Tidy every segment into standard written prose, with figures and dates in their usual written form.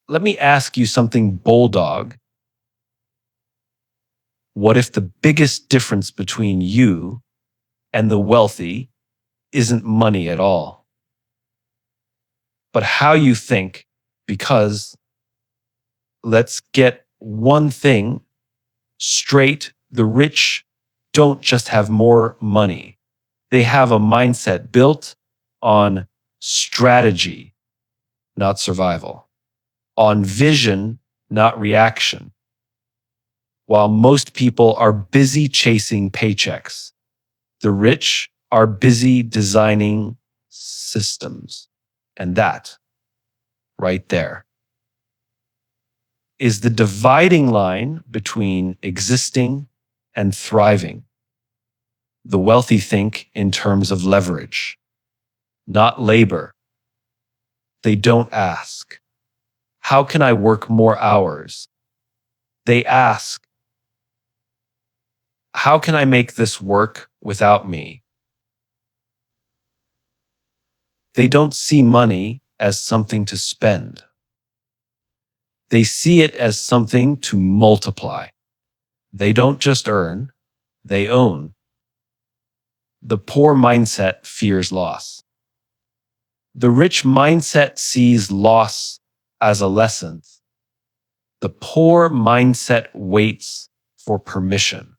Let me ask you something, bulldog. What if the biggest difference between you and the wealthy isn't money at all, but how you think? Because let's get one thing straight. The rich don't just have more money. They have a mindset built on strategy, not survival, on vision, not reaction. While most people are busy chasing paychecks, the rich are busy designing systems. And that, right there, is the dividing line between existing and thriving. The wealthy think in terms of leverage, not labor. They don't ask, how can I work more hours? They ask, how can I make this work without me? They don't see money as something to spend. They see it as something to multiply. They don't just earn, they own. The poor mindset fears loss. The rich mindset sees loss as a lesson. The poor mindset waits for permission.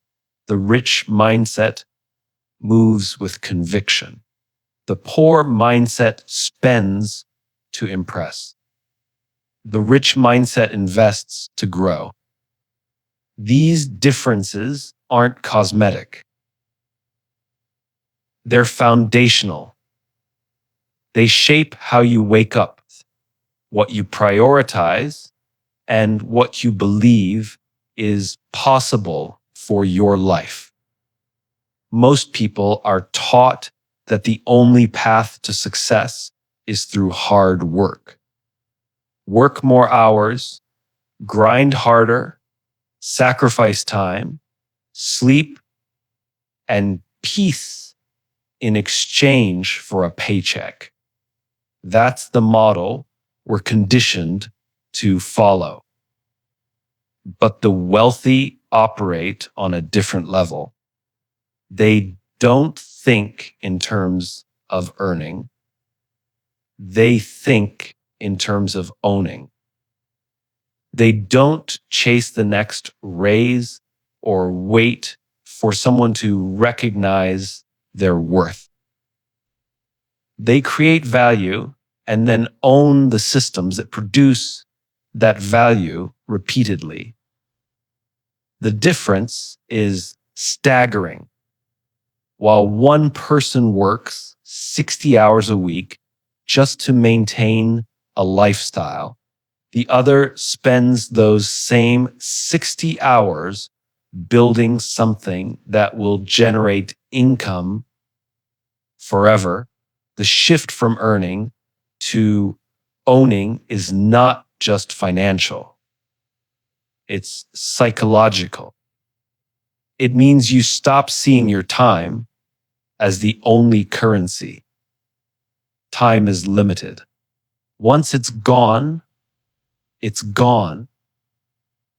The rich mindset moves with conviction. The poor mindset spends to impress. The rich mindset invests to grow. These differences aren't cosmetic. They're foundational. They shape how you wake up, what you prioritize, and what you believe is possible for your life. Most people are taught that the only path to success is through hard work. Work more hours, grind harder, sacrifice time, sleep, and peace in exchange for a paycheck. That's the model we're conditioned to follow. But the wealthy operate on a different level. They don't think in terms of earning. They think in terms of owning. They don't chase the next raise or wait for someone to recognize their worth. They create value and then own the systems that produce that value repeatedly. The difference is staggering. While one person works 60 hours a week just to maintain a lifestyle, the other spends those same 60 hours building something that will generate income forever. The shift from earning to owning is not just financial. It's psychological. It means you stop seeing your time as the only currency. Time is limited. Once it's gone, it's gone.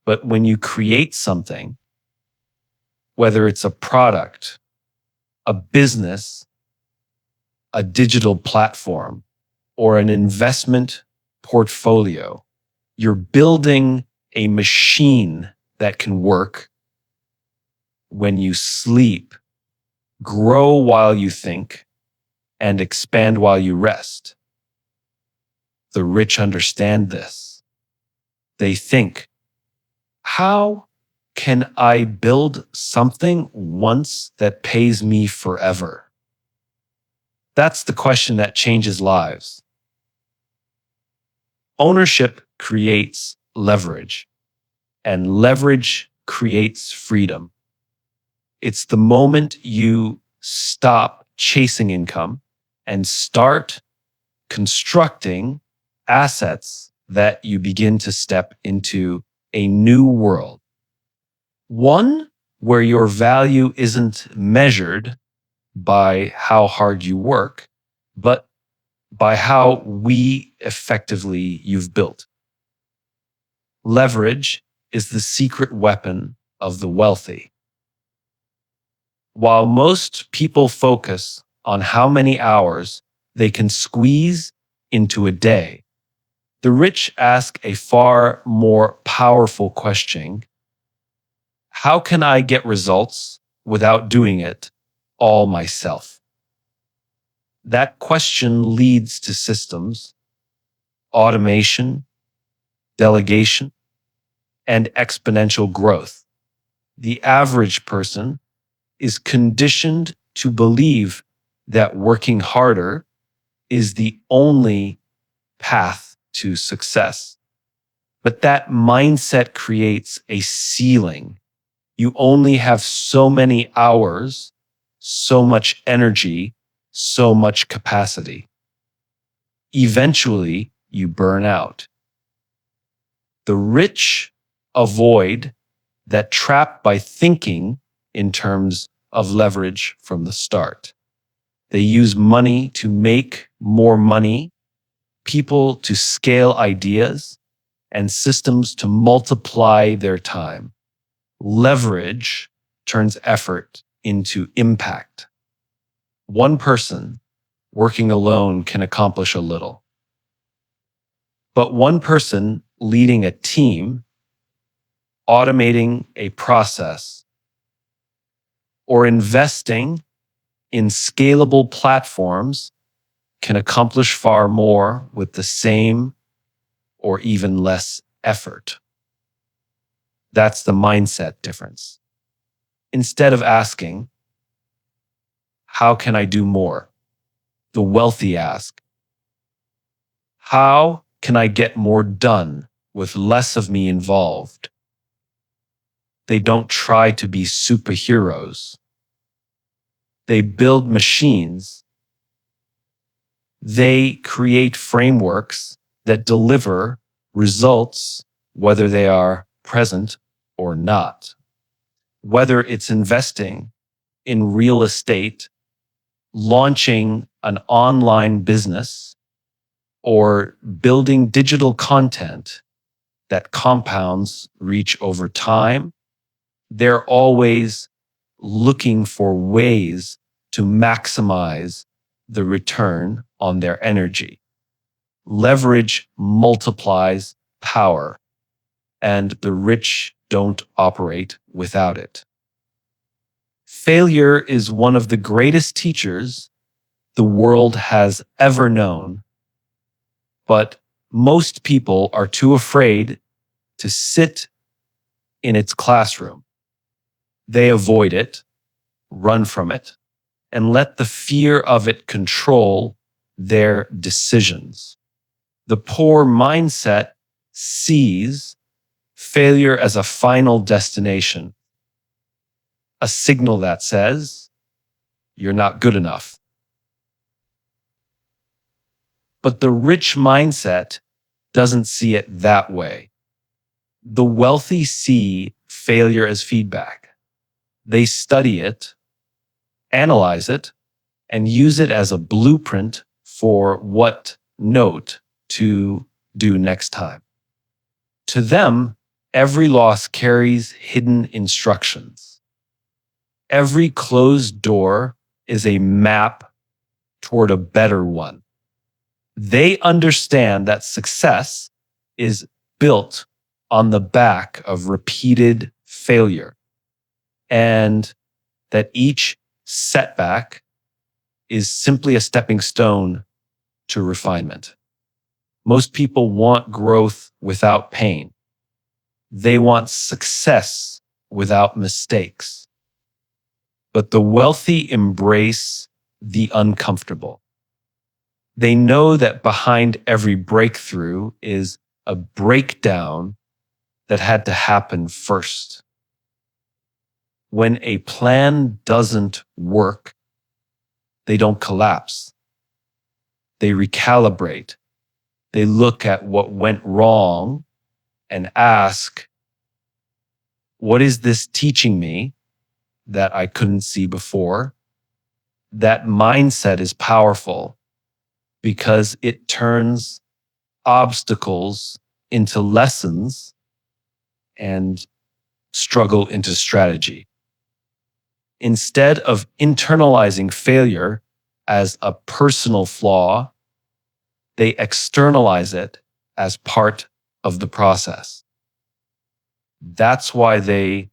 But when you create something, whether it's a product, a business, a digital platform, or an investment portfolio, you're building a machine that can work when you sleep, grow while you think, and expand while you rest. The rich understand this. They think, how can I build something once that pays me forever? That's the question that changes lives. Ownership creates leverage, and leverage creates freedom. It's the moment you stop chasing income and start constructing assets that you begin to step into a new world. One where your value isn't measured by how hard you work, but by how effectively you've built. Leverage is the secret weapon of the wealthy. While most people focus on how many hours they can squeeze into a day, the rich ask a far more powerful question: how can I get results without doing it all myself? That question leads to systems, automation, delegation, and exponential growth. The average person is conditioned to believe that working harder is the only path to success. But that mindset creates a ceiling. You only have so many hours, so much energy, so much capacity. Eventually, you burn out. The rich avoid that trap by thinking in terms of leverage from the start. They use money to make more money, people to scale ideas, and systems to multiply their time. Leverage turns effort into impact. One person working alone can accomplish a little, but one person leading a team, automating a process, or investing in scalable platforms can accomplish far more with the same or even less effort. That's the mindset difference. Instead of asking, how can I do more? The wealthy ask, how can I get more done with less of me involved? They don't try to be superheroes. They build machines. They create frameworks that deliver results, whether they are present or not. Whether it's investing in real estate, launching an online business, or building digital content that compounds reach over time, they're always looking for ways to maximize the return on their energy. Leverage multiplies power, and the rich don't operate without it. Failure is one of the greatest teachers the world has ever known, but most people are too afraid to sit in its classroom. They avoid it, run from it, and let the fear of it control their decisions. The poor mindset sees failure as a final destination, a signal that says, you're not good enough. But the rich mindset doesn't see it that way. The wealthy see failure as feedback. They study it, analyze it, and use it as a blueprint for what note to do next time. To them, every loss carries hidden instructions. Every closed door is a map toward a better one. They understand that success is built on the back of repeated failure, and that each setback is simply a stepping stone to refinement. Most people want growth without pain. They want success without mistakes. But the wealthy embrace the uncomfortable. They know that behind every breakthrough is a breakdown that had to happen first. When a plan doesn't work, they don't collapse. They recalibrate. They look at what went wrong and ask, what is this teaching me that I couldn't see before? That mindset is powerful because it turns obstacles into lessons and struggle into strategy. Instead of internalizing failure as a personal flaw, they externalize it as part of the process. That's why they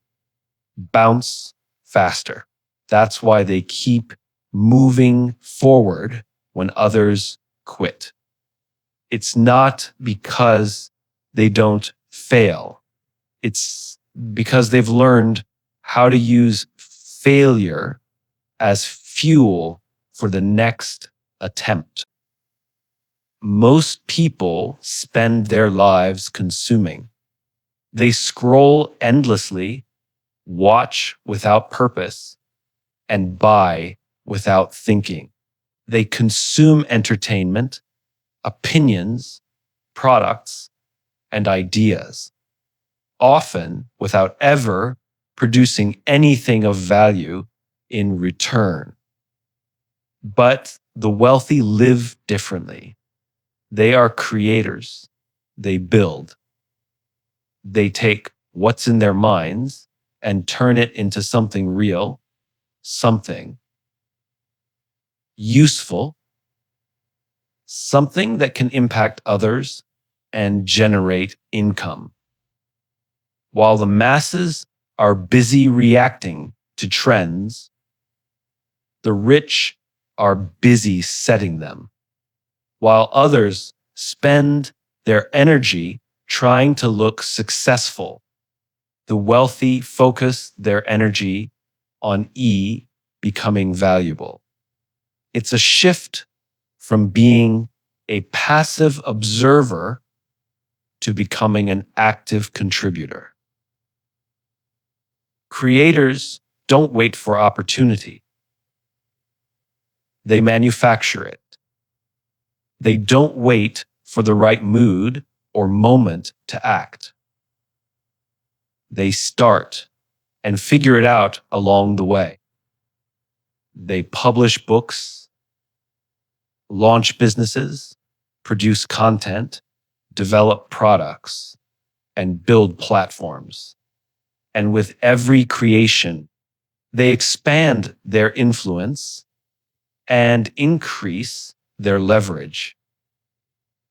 bounce faster. That's why they keep moving forward when others quit. It's not because they don't fail. It's because they've learned how to use failure as fuel for the next attempt. Most people spend their lives consuming. They scroll endlessly, watch without purpose, and buy without thinking. They consume entertainment, opinions, products, and ideas, often without ever producing anything of value in return. But the wealthy live differently. They are creators. They build. They take what's in their minds and turn it into something real, something useful, something that can impact others and generate income. While the masses are busy reacting to trends, the rich are busy setting them, while others spend their energy trying to look successful. The wealthy focus their energy on becoming valuable. It's a shift from being a passive observer to becoming an active contributor. Creators don't wait for opportunity. They manufacture it. They don't wait for the right mood or moment to act. They start and figure it out along the way. They publish books, launch businesses, produce content, develop products, and build platforms. And with every creation, they expand their influence and increase their leverage.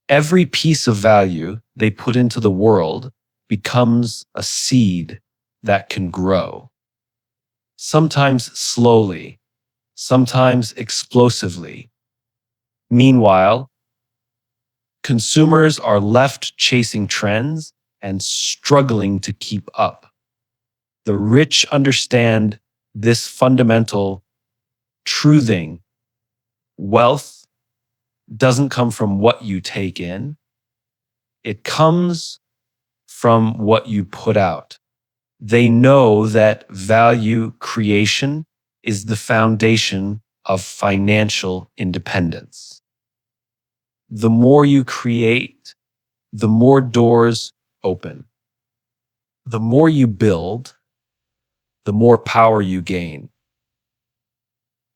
Every piece of value they put into the world becomes a seed that can grow. Sometimes slowly, sometimes explosively. Meanwhile, consumers are left chasing trends and struggling to keep up. The rich understand this fundamental truthing. Wealth doesn't come from what you take in. It comes from what you put out. They know that value creation is the foundation of financial independence. The more you create, the more doors open. The more you build, the more power you gain.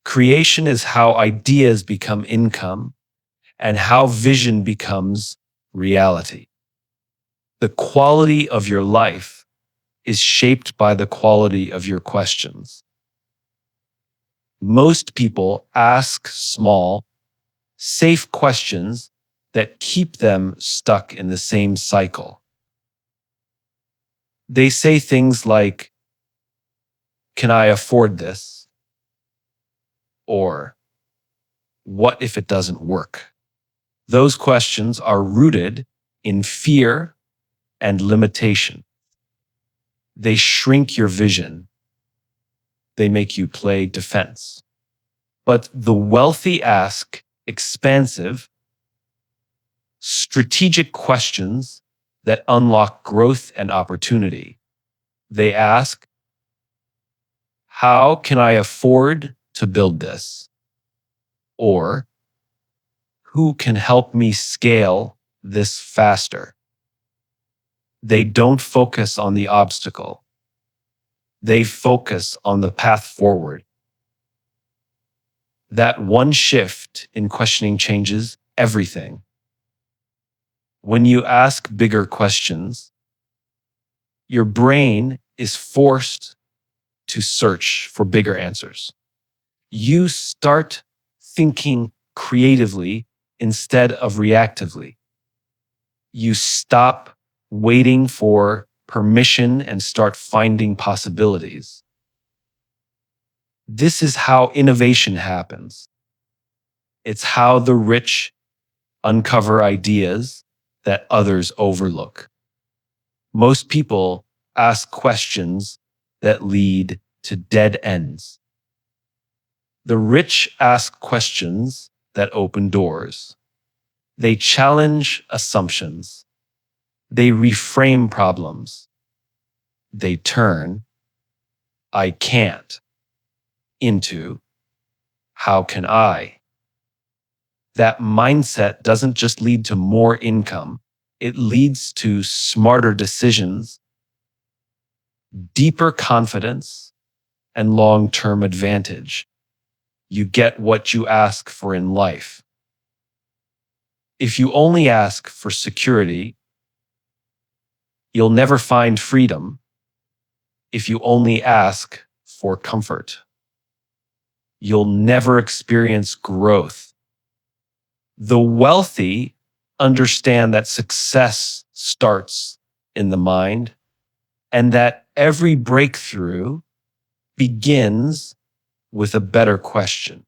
Creation is how ideas become income and how vision becomes reality. The quality of your life is shaped by the quality of your questions. Most people ask small, safe questions that keep them stuck in the same cycle. They say things like, "Can I afford this?" Or, "What if it doesn't work?" Those questions are rooted in fear and limitation. They shrink your vision. They make you play defense. But the wealthy ask expansive, strategic questions that unlock growth and opportunity. They ask, "How can I afford to build this?" Or, "Who can help me scale this faster?" They don't focus on the obstacle. They focus on the path forward. That one shift in questioning changes everything. When you ask bigger questions, Your brain is forced to search for bigger answers. You start thinking creatively instead of reactively. You stop waiting for permission and start finding possibilities. This is how innovation happens. It's how the rich uncover ideas that others overlook. Most people ask questions that lead to dead ends. The rich ask questions that open doors. They challenge assumptions. They reframe problems. They turn "I can't" into "how can I?" That mindset doesn't just lead to more income, it leads to smarter decisions, deeper confidence, and long-term advantage. You get what you ask for in life. If you only ask for security, you'll never find freedom. If you only ask for comfort, you'll never experience growth. The wealthy understand that success starts in the mind and that every breakthrough begins with a better question.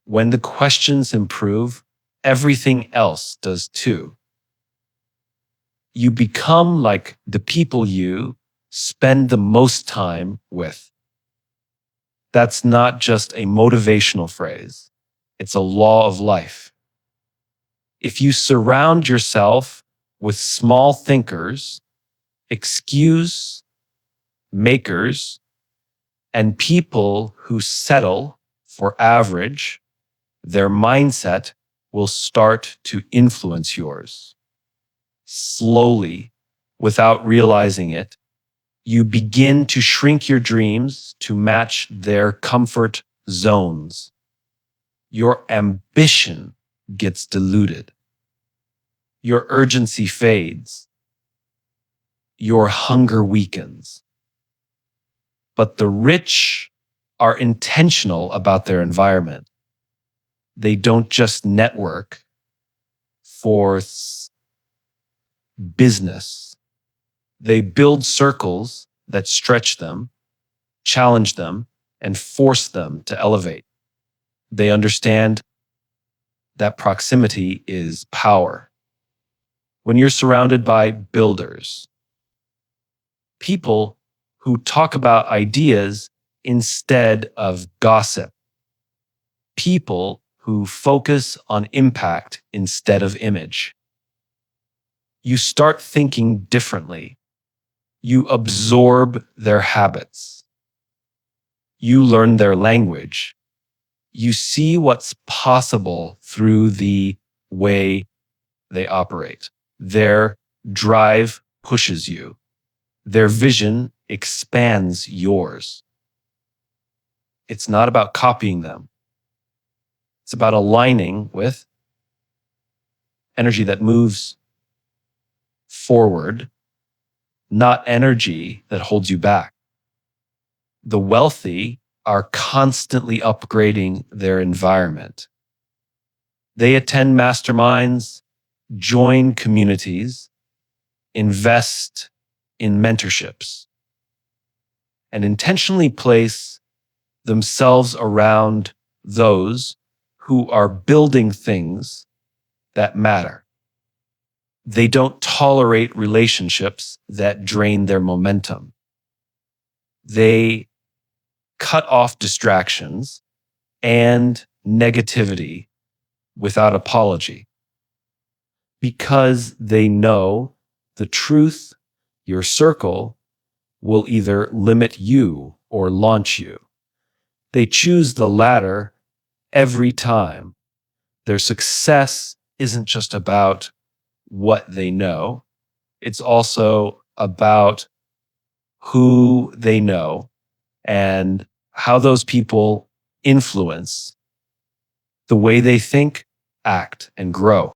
When the questions improve, everything else does too. You become like the people you spend the most time with. That's not just a motivational phrase. It's a law of life. If you surround yourself with small thinkers, excuse makers, and people who settle for average, their mindset will start to influence yours. Slowly, without realizing it, you begin to shrink your dreams to match their comfort zones. Your ambition gets diluted. Your urgency fades. Your hunger weakens. But the rich are intentional about their environment. They don't just network for business. They build circles that stretch them, challenge them, and force them to elevate. They understand that proximity is power. When you're surrounded by builders, people who talk about ideas instead of gossip, people who focus on impact instead of image, you start thinking differently. You absorb their habits. You learn their language. You see what's possible through the way they operate. Their drive pushes you. Their vision expands yours. It's not about copying them. It's about aligning with energy that moves forward, not energy that holds you back. The wealthy are constantly upgrading their environment. They attend masterminds, join communities, invest in mentorships, and intentionally place themselves around those who are building things that matter. They don't tolerate relationships that drain their momentum. They cut off distractions and negativity without apology because they know the truth. Your circle will either limit you or launch you. They choose the latter every time. Their success isn't just about what they know, it's also about who they know and how those people influence the way they think, act, and grow.